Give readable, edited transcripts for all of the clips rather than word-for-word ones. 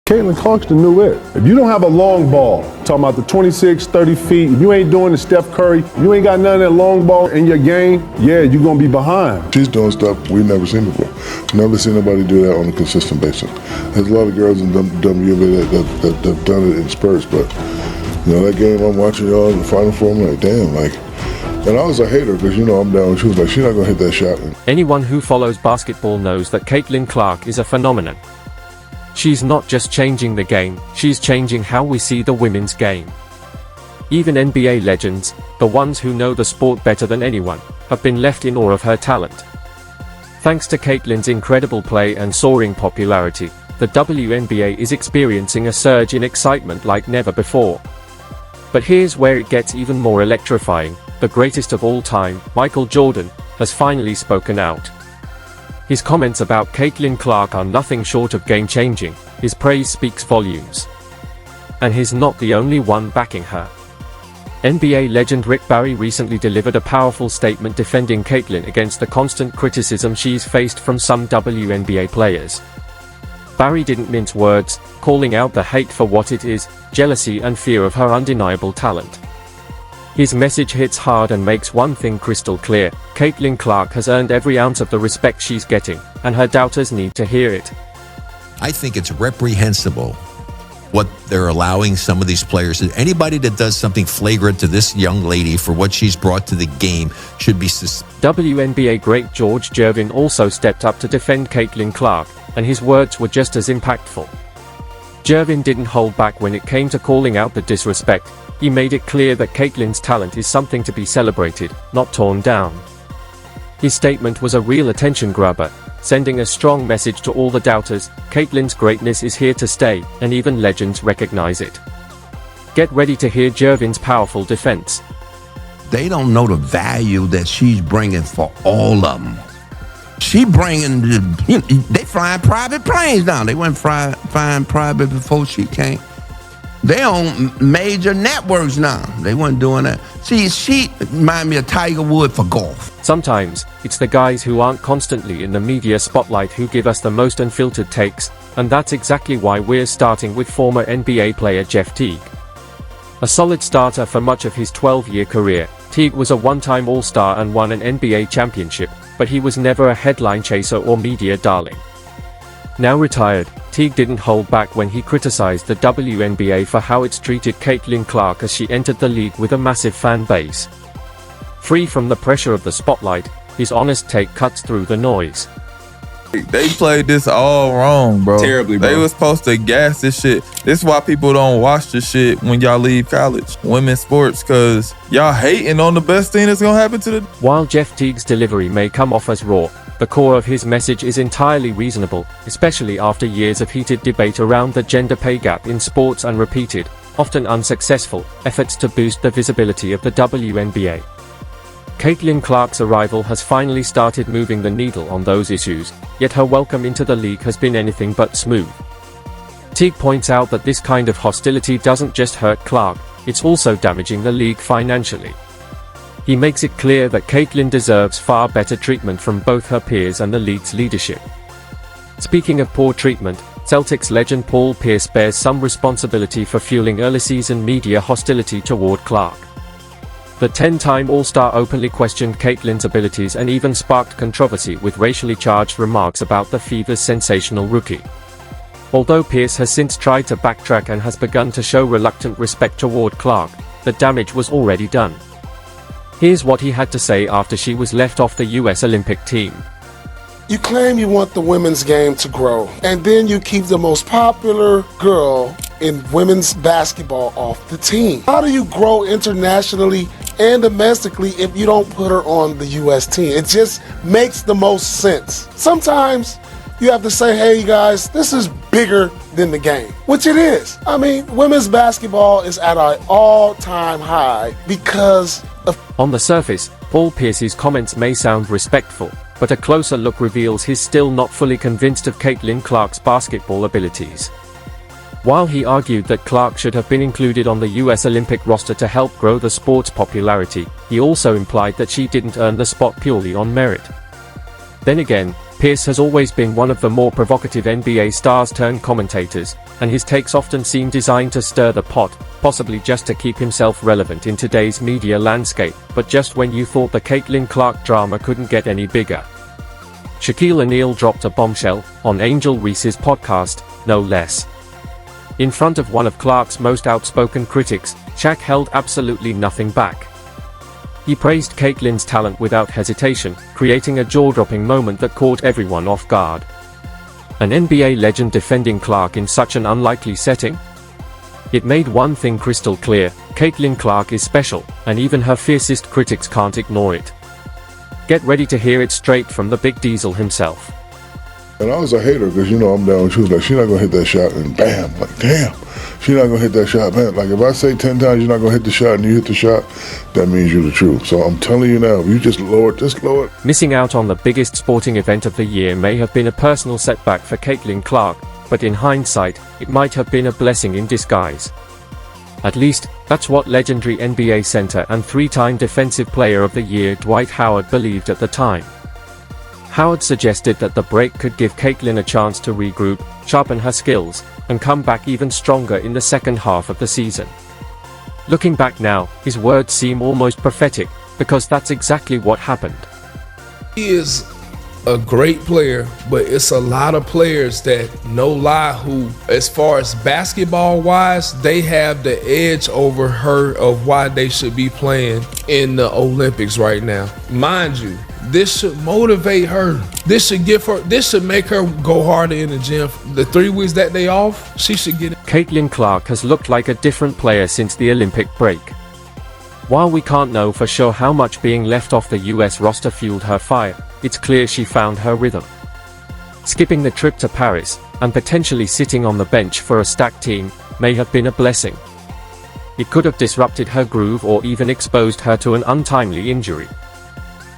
Caitlin Clark's the new it. If you don't have a long ball, talking about the 26, 30 feet, if you ain't doing the Steph Curry, you ain't got none of that long ball in your game, yeah, you're going to be behind. She's doing stuff we've never seen before. Never seen nobody do that on a consistent basis. There's a lot of girls in WNBA that have done it in spurts, but you know, that game I'm watching y'all in the Final Four, I'm like, damn, like, and I was a hater because, you know, I'm down. She was like, she's not going to hit that shot. Anyone who follows basketball knows that Caitlin Clark is a phenomenon. She's not just changing the game, she's changing how we see the women's game. Even NBA legends, the ones who know the sport better than anyone, have been left in awe of her talent. Thanks to Caitlin's incredible play and soaring popularity, the WNBA is experiencing a surge in excitement like never before. But here's where it gets even more electrifying. The greatest of all time, Michael Jordan, has finally spoken out. His comments about Caitlin Clark are nothing short of game-changing. His praise speaks volumes. And he's not the only one backing her. NBA legend Rick Barry recently delivered a powerful statement defending Caitlin against the constant criticism she's faced from some WNBA players. Barry didn't mince words, calling out the hate for what it is, jealousy and fear of her undeniable talent. His message hits hard and makes one thing crystal clear: Caitlin Clark has earned every ounce of the respect she's getting, and her doubters need to hear it. I think it's reprehensible what they're allowing some of these players. Anybody that does something flagrant to this young lady for what she's brought to the game should be WNBA great George Gervin also stepped up to defend Caitlin Clark, and his words were just as impactful. Gervin didn't hold back when it came to calling out the disrespect. He made it clear that Caitlin's talent is something to be celebrated, not torn down. His statement was a real attention grabber, sending a strong message to all the doubters: Caitlin's greatness is here to stay, and even legends recognize it. Get ready to hear Gervin's powerful defense. They don't know the value that she's bringing for all of them. She bringing, they flying private planes now. They weren't flying private before she came. They on major networks now. They weren't doing that. See, she remind me of Tiger Woods for golf. Sometimes, it's the guys who aren't constantly in the media spotlight who give us the most unfiltered takes, and that's exactly why we're starting with former NBA player Jeff Teague. A solid starter for much of his 12-year career, Teague was a one-time All-Star and won an NBA championship, but he was never a headline chaser or media darling. Now retired, Teague didn't hold back when he criticized the WNBA for how it's treated Caitlin Clark as she entered the league with a massive fan base. Free from the pressure of the spotlight, his honest take cuts through the noise. They played this all wrong, bro. Terribly, bro. They was supposed to gas this shit. This is why people don't watch the shit when y'all leave college. Women's sports, cause y'all hating on the best thing that's gonna happen to the... While Jeff Teague's delivery may come off as raw, the core of his message is entirely reasonable, especially after years of heated debate around the gender pay gap in sports and repeated, often unsuccessful, efforts to boost the visibility of the WNBA. Caitlin Clark's arrival has finally started moving the needle on those issues, yet her welcome into the league has been anything but smooth. Teague points out that this kind of hostility doesn't just hurt Clark, it's also damaging the league financially. He makes it clear that Caitlin deserves far better treatment from both her peers and the league's leadership. Speaking of poor treatment, Celtics legend Paul Pierce bears some responsibility for fueling early-season media hostility toward Clark. The 10-time All-Star openly questioned Caitlin's abilities and even sparked controversy with racially charged remarks about the Fever's sensational rookie. Although Pierce has since tried to backtrack and has begun to show reluctant respect toward Clark, the damage was already done. Here's what he had to say after she was left off the US Olympic team. You claim you want the women's game to grow, and then you keep the most popular girl in women's basketball off the team. How do you grow internationally and domestically if you don't put her on the US team? It just makes the most sense. Sometimes you have to say, hey guys, this is bigger than the game, which it is. I mean, women's basketball is at an all-time high because of... On the surface, Paul Pierce's comments may sound respectful, but a closer look reveals he's still not fully convinced of Caitlin Clark's basketball abilities. While he argued that Clark should have been included on the US Olympic roster to help grow the sport's popularity, he also implied that she didn't earn the spot purely on merit. Then again, Pierce has always been one of the more provocative NBA stars turned commentators, and his takes often seem designed to stir the pot, possibly just to keep himself relevant in today's media landscape, but just when you thought the Caitlin Clark drama couldn't get any bigger. Shaquille O'Neal dropped a bombshell, on Angel Reese's podcast, no less. In front of one of Clark's most outspoken critics, Shaq held absolutely nothing back. He praised Caitlin's talent without hesitation, creating a jaw-dropping moment that caught everyone off guard. An NBA legend defending Clark in such an unlikely setting? It made one thing crystal clear: Caitlin Clark is special, and even her fiercest critics can't ignore it. Get ready to hear it straight from the Big Diesel himself. And I was a hater because, I'm down. She was like, she's not going to hit that shot, and bam, like, damn, she's not going to hit that shot, man. Like, if I say 10 times you're not going to hit the shot and you hit the shot, that means you're the truth. So I'm telling you now, if you just lower it. Missing out on the biggest sporting event of the year may have been a personal setback for Caitlin Clark, but in hindsight, it might have been a blessing in disguise. At least, that's what legendary NBA center and three-time Defensive Player of the Year Dwight Howard believed at the time. Howard suggested that the break could give Caitlin a chance to regroup, sharpen her skills, and come back even stronger in the second half of the season. Looking back now, his words seem almost prophetic, because that's exactly what happened. He is a great player, but it's a lot of players that, no lie, who, as far as basketball-wise, they have the edge over her of why they should be playing in the Olympics right now. Mind you, this should motivate her. This should make her go harder in the gym. The 3 weeks that they off, she should get it. Caitlin Clark has looked like a different player since the Olympic break. While we can't know for sure how much being left off the US roster fueled her fire, it's clear she found her rhythm. Skipping the trip to Paris, and potentially sitting on the bench for a stacked team, may have been a blessing. It could have disrupted her groove or even exposed her to an untimely injury.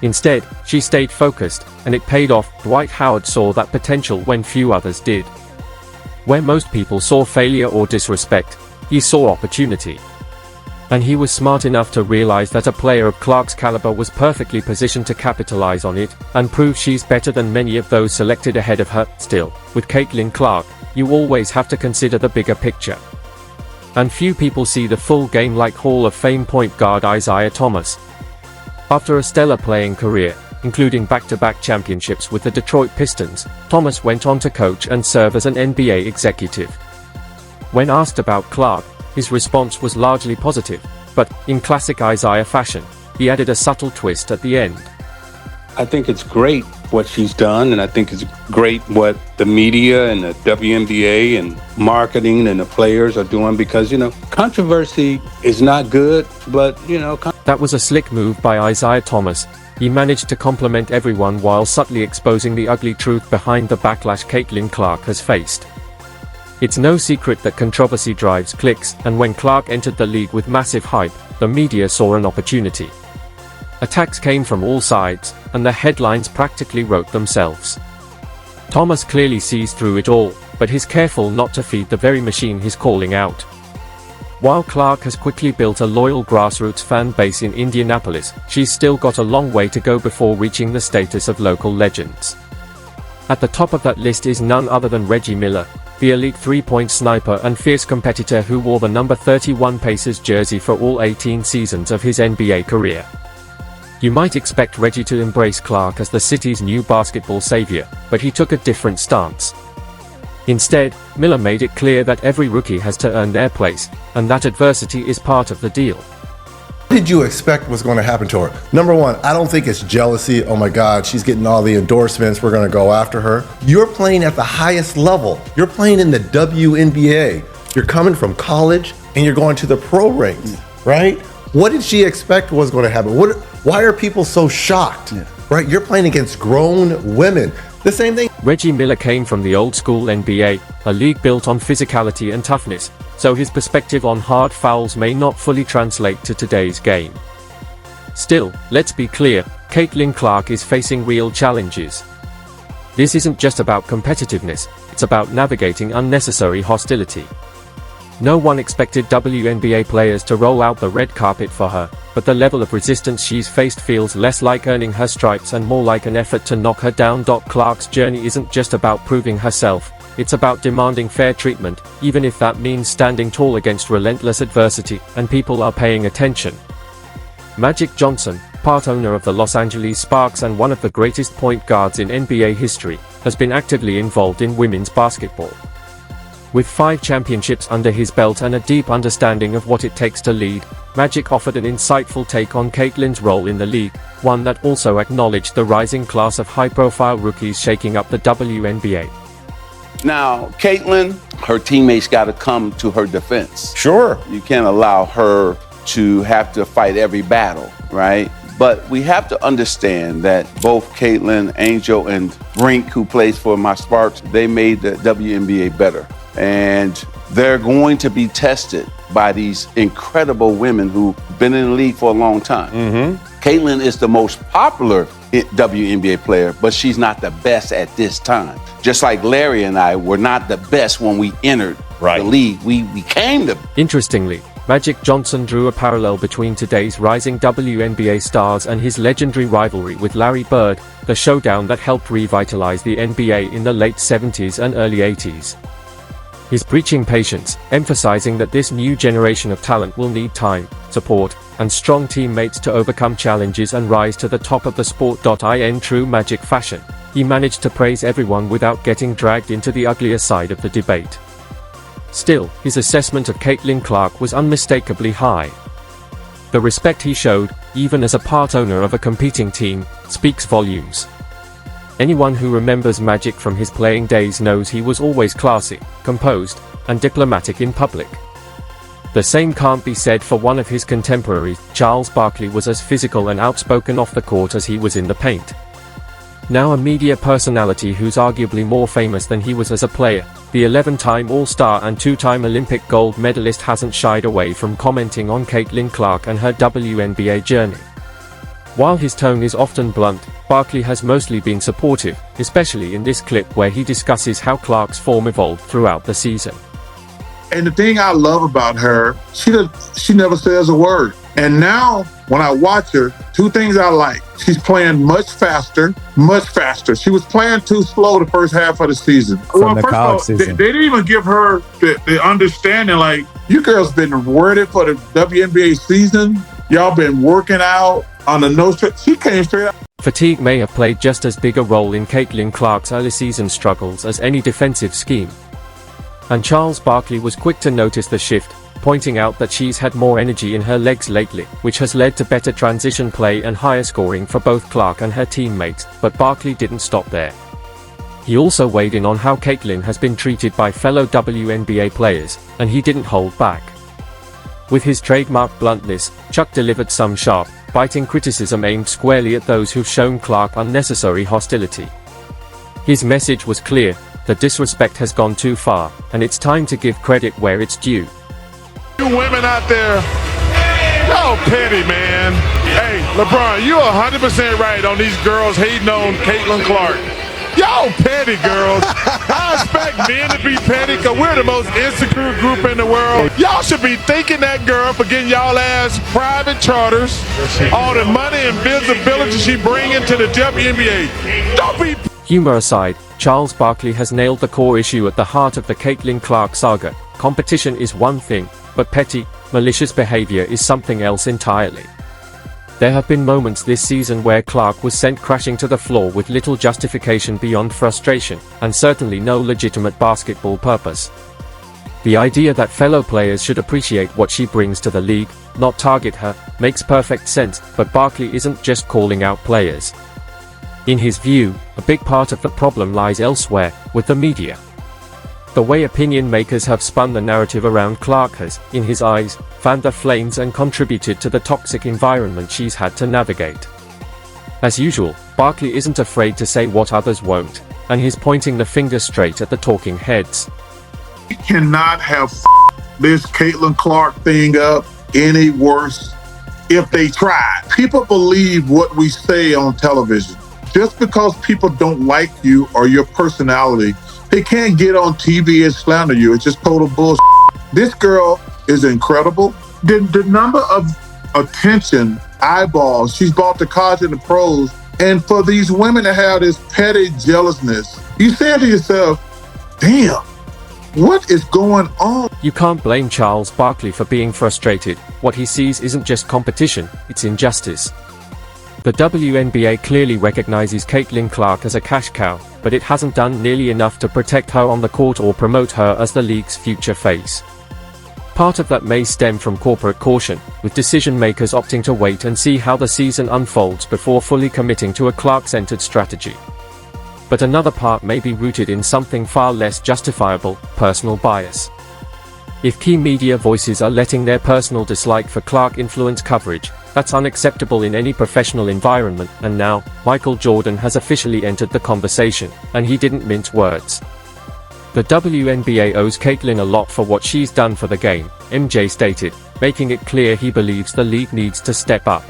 Instead, she stayed focused, and it paid off. Dwight Howard saw that potential when few others did. Where most people saw failure or disrespect, he saw opportunity. And he was smart enough to realize that a player of Clark's caliber was perfectly positioned to capitalize on it, and prove she's better than many of those selected ahead of her. Still, with Caitlin Clark, you always have to consider the bigger picture. And few people see the full game like Hall of Fame point guard Isaiah Thomas. After a stellar playing career, including back-to-back championships with the Detroit Pistons, Thomas went on to coach and serve as an NBA executive. When asked about Clark, his response was largely positive, but, in classic Isaiah fashion, he added a subtle twist at the end. I think it's great what she's done, and I think it's great what the media and the WNBA and marketing and the players are doing because, controversy is not good, but, That was a slick move by Isaiah Thomas. He managed to compliment everyone while subtly exposing the ugly truth behind the backlash Caitlin Clark has faced. It's no secret that controversy drives clicks, and when Clark entered the league with massive hype, the media saw an opportunity. Attacks came from all sides, and the headlines practically wrote themselves. Thomas clearly sees through it all, but he's careful not to feed the very machine he's calling out. While Clark has quickly built a loyal grassroots fan base in Indianapolis, she's still got a long way to go before reaching the status of local legends. At the top of that list is none other than Reggie Miller, the elite three-point sniper and fierce competitor who wore the number 31 Pacers jersey for all 18 seasons of his NBA career. You might expect Reggie to embrace Clark as the city's new basketball savior, but he took a different stance. Instead, Miller made it clear that every rookie has to earn their place, and that adversity is part of the deal. What did you expect was going to happen to her? Number one, I don't think it's jealousy. Oh my God, she's getting all the endorsements. We're going to go after her. You're playing at the highest level. You're playing in the WNBA. You're coming from college and you're going to the pro ranks, right? What did she expect was going to happen? Why are people so shocked, right? You're playing against grown women. The same thing. Reggie Miller came from the old school NBA, a league built on physicality and toughness, so his perspective on hard fouls may not fully translate to today's game. Still, let's be clear, Caitlin Clark is facing real challenges. This isn't just about competitiveness, it's about navigating unnecessary hostility. No one expected WNBA players to roll out the red carpet for her, but the level of resistance she's faced feels less like earning her stripes and more like an effort to knock her down. Clark's journey isn't just about proving herself, it's about demanding fair treatment, even if that means standing tall against relentless adversity, and people are paying attention. Magic Johnson, part owner of the Los Angeles Sparks and one of the greatest point guards in NBA history, has been actively involved in women's basketball. With 5 championships under his belt and a deep understanding of what it takes to lead, Magic offered an insightful take on Caitlin's role in the league, one that also acknowledged the rising class of high-profile rookies shaking up the WNBA. Now, Caitlin, her teammates got to come to her defense. Sure. You can't allow her to have to fight every battle, right? But we have to understand that both Caitlin, Angel, and Brink, who plays for my Sparks, they made the WNBA better. And they're going to be tested by these incredible women who've been in the league for a long time. Caitlin is the most popular WNBA player, but she's not the best at this time. Just like Larry and I were not the best when we entered the league. We became the... Interestingly, Magic Johnson drew a parallel between today's rising WNBA stars and his legendary rivalry with Larry Bird, the showdown that helped revitalize the NBA in the late 70s and early 80s. He's preaching patience, emphasizing that this new generation of talent will need time, support, and strong teammates to overcome challenges and rise to the top of the sport. In true Magic fashion, he managed to praise everyone without getting dragged into the uglier side of the debate. Still, his assessment of Caitlin Clark was unmistakably high. The respect he showed, even as a part owner of a competing team, speaks volumes. Anyone who remembers Magic from his playing days knows he was always classy, composed, and diplomatic in public. The same can't be said for one of his contemporaries. Charles Barkley was as physical and outspoken off the court as he was in the paint. Now a media personality who's arguably more famous than he was as a player, the 11-time All-Star and 2-time Olympic gold medalist hasn't shied away from commenting on Caitlin Clark and her WNBA journey. While his tone is often blunt, Barkley has mostly been supportive, especially in this clip where he discusses how Clark's form evolved throughout the season. And the thing I love about her, she never says a word. And now, when I watch her, 2 things I like. She's playing much faster, much faster. She was playing too slow the first half of the season. From the college season. They didn't even give her the understanding, like, you girls been worded for the WNBA season. Y'all been working out on the no straight. She came straight out. Fatigue may have played just as big a role in Caitlin Clark's early season struggles as any defensive scheme. And Charles Barkley was quick to notice the shift, pointing out that she's had more energy in her legs lately, which has led to better transition play and higher scoring for both Clark and her teammates. But Barkley didn't stop there. He also weighed in on how Caitlin has been treated by fellow WNBA players, and he didn't hold back. With his trademark bluntness, Chuck delivered some sharp, biting criticism aimed squarely at those who've shown Clark unnecessary hostility. His message was clear: the disrespect has gone too far, and it's time to give credit where it's due. You women out there, y'all petty, man. Hey, LeBron, you're 100% right on these girls hating on Caitlin Clark. Y'all petty girls. I expect men to be petty because we're the most insecure group in the world. Y'all should be thanking that girl for getting y'all ass private charters, all the money and visibility she bringing to the WNBA. Don't be... Humor aside, Charles Barkley has nailed the core issue at the heart of the Caitlin Clark saga. Competition is one thing, but petty, malicious behavior is something else entirely. There have been moments this season where Clark was sent crashing to the floor with little justification beyond frustration, and certainly no legitimate basketball purpose. The idea that fellow players should appreciate what she brings to the league, not target her, makes perfect sense, but Barkley isn't just calling out players. In his view, a big part of the problem lies elsewhere, with the media. The way opinion makers have spun the narrative around Clark has, in his eyes, fanned the flames and contributed to the toxic environment she's had to navigate. As usual, Barkley isn't afraid to say what others won't, and he's pointing the finger straight at the talking heads. We cannot have this Caitlin Clark thing up any worse if they try. People believe what we say on television. Just because people don't like you or your personality, they can't get on TV and slander you. It's just total bullshit. This girl is incredible. The number of attention, eyeballs she's brought to college and the pros, and for these women to have this petty jealousness, you say to yourself, damn, what is going on? You can't blame Charles Barkley for being frustrated. What he sees isn't just competition, it's injustice. The WNBA clearly recognizes Caitlin Clark as a cash cow, but it hasn't done nearly enough to protect her on the court or promote her as the league's future face. Part of that may stem from corporate caution, with decision-makers opting to wait and see how the season unfolds before fully committing to a Clark-centered strategy. But another part may be rooted in something far less justifiable: personal bias. If key media voices are letting their personal dislike for Clark influence coverage, that's unacceptable in any professional environment, and now, Michael Jordan has officially entered the conversation, and he didn't mince words. The WNBA owes Caitlin a lot for what she's done for the game, MJ stated, making it clear he believes the league needs to step up.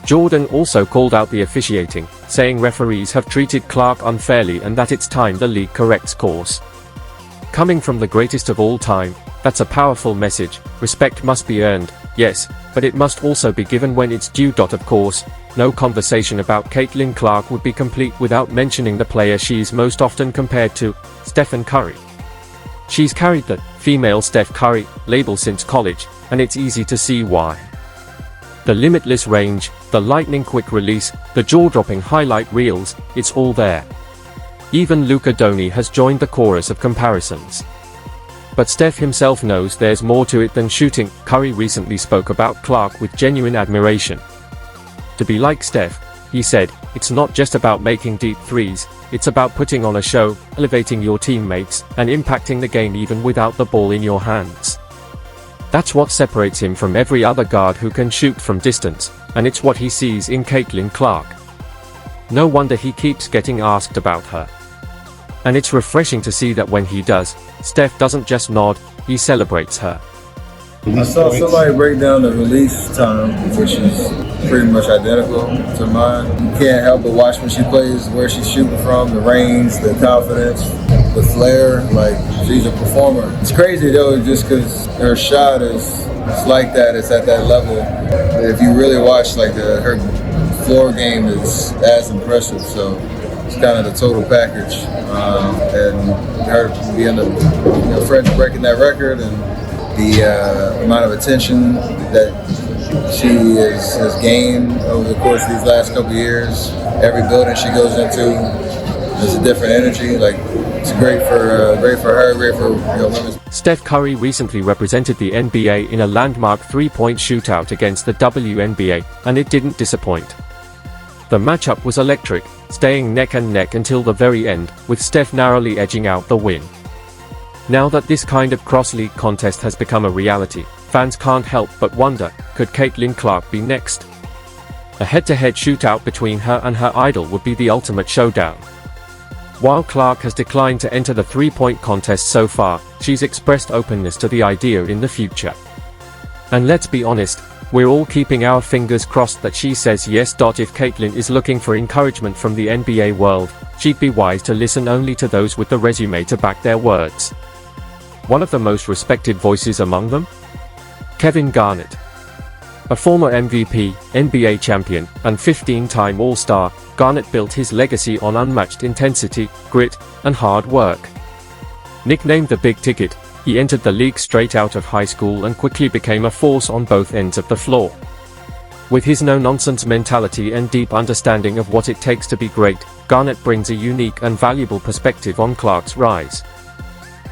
Jordan also called out the officiating, saying referees have treated Clark unfairly and that it's time the league corrects course. Coming from the greatest of all time, that's a powerful message. Respect must be earned, yes, but it must also be given when it's due. Of course, no conversation about Caitlin Clark would be complete without mentioning the player she's most often compared to, Stephen Curry. She's carried the female Steph Curry label since college, and it's easy to see why. The limitless range, the lightning-quick release, the jaw-dropping highlight reels, it's all there. Even Luka Doncic has joined the chorus of comparisons. But Steph himself knows there's more to it than shooting. Curry recently spoke about Clark with genuine admiration. To be like Steph, he said, it's not just about making deep threes, it's about putting on a show, elevating your teammates, and impacting the game even without the ball in your hands. That's what separates him from every other guard who can shoot from distance, and it's what he sees in Caitlin Clark. No wonder he keeps getting asked about her. And it's refreshing to see that when he does, Steph doesn't just nod, he celebrates her. I saw somebody break down the release time, which is pretty much identical to mine. You can't help but watch when she plays, where she's shooting from, the range, the confidence, the flair. Like, she's a performer. It's crazy though, just because her shot is like that, it's at that level. If you really watch, like, her floor game is as impressive. So it's kind of the total package, and her being the French breaking that record, and the amount of attention that she has gained over the course of these last couple of years. Every building she goes into, there's a different energy. Like, it's great for her, great for women. Steph Curry recently represented the NBA in a landmark three-point shootout against the WNBA, and it didn't disappoint. The matchup was electric, staying neck and neck until the very end, with Steph narrowly edging out the win. Now that this kind of cross-league contest has become a reality, fans can't help but wonder, could Caitlin Clark be next? A head-to-head shootout between her and her idol would be the ultimate showdown. While Clark has declined to enter the three-point contest so far, she's expressed openness to the idea in the future. And let's be honest, we're all keeping our fingers crossed that she says yes. If Caitlin is looking for encouragement from the NBA world, she'd be wise to listen only to those with the resume to back their words. One of the most respected voices among them? Kevin Garnett. A former MVP, NBA champion, and 15-time All-Star, Garnett built his legacy on unmatched intensity, grit, and hard work. Nicknamed the Big Ticket, he entered the league straight out of high school and quickly became a force on both ends of the floor. With his no-nonsense mentality and deep understanding of what it takes to be great, Garnett brings a unique and valuable perspective on Clark's rise.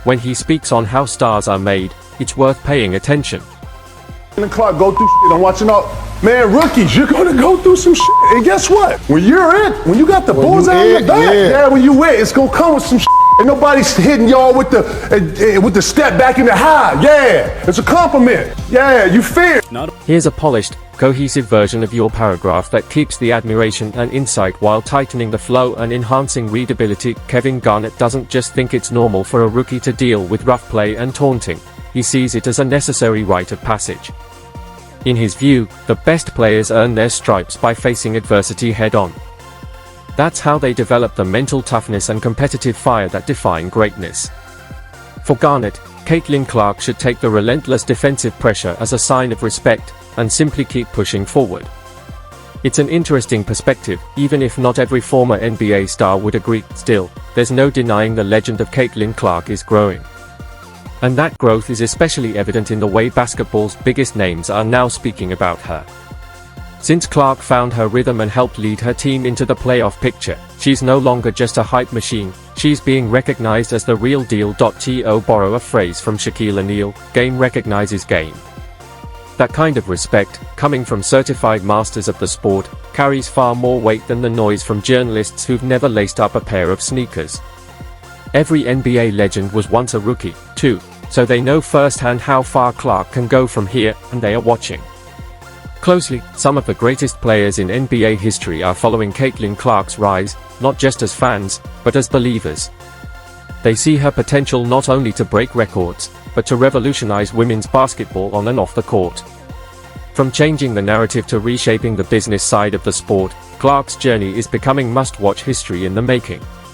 When he speaks on how stars are made, it's worth paying attention. The clock go through shit. I'm watching all, man, rookies, you're gonna go through some shit. And guess what? When you're it, when you got the bullseye on your back, yeah, when you it, it's gonna come with some shit. And nobody's hitting y'all with the step back in the high. Yeah, it's a compliment. Yeah, you fear. Here's a polished, cohesive version of your paragraph that keeps the admiration and insight while tightening the flow and enhancing readability. Kevin Garnett doesn't just think it's normal for a rookie to deal with rough play and taunting. He sees it as a necessary rite of passage. In his view, the best players earn their stripes by facing adversity head-on. That's how they develop the mental toughness and competitive fire that define greatness. For Garnett, Caitlin Clark should take the relentless defensive pressure as a sign of respect, and simply keep pushing forward. It's an interesting perspective, even if not every former NBA star would agree. Still, there's no denying the legend of Caitlin Clark is growing. And that growth is especially evident in the way basketball's biggest names are now speaking about her. Since Clark found her rhythm and helped lead her team into the playoff picture, she's no longer just a hype machine, she's being recognized as the real deal. To borrow a phrase from Shaquille O'Neal, game recognizes game. That kind of respect, coming from certified masters of the sport, carries far more weight than the noise from journalists who've never laced up a pair of sneakers. Every NBA legend was once a rookie, too, so they know firsthand how far Clark can go from here, and they are watching closely. Some of the greatest players in NBA history are following Caitlin Clark's rise, not just as fans, but as believers. They see her potential not only to break records, but to revolutionize women's basketball on and off the court. From changing the narrative to reshaping the business side of the sport, Clark's journey is becoming must-watch history in the making.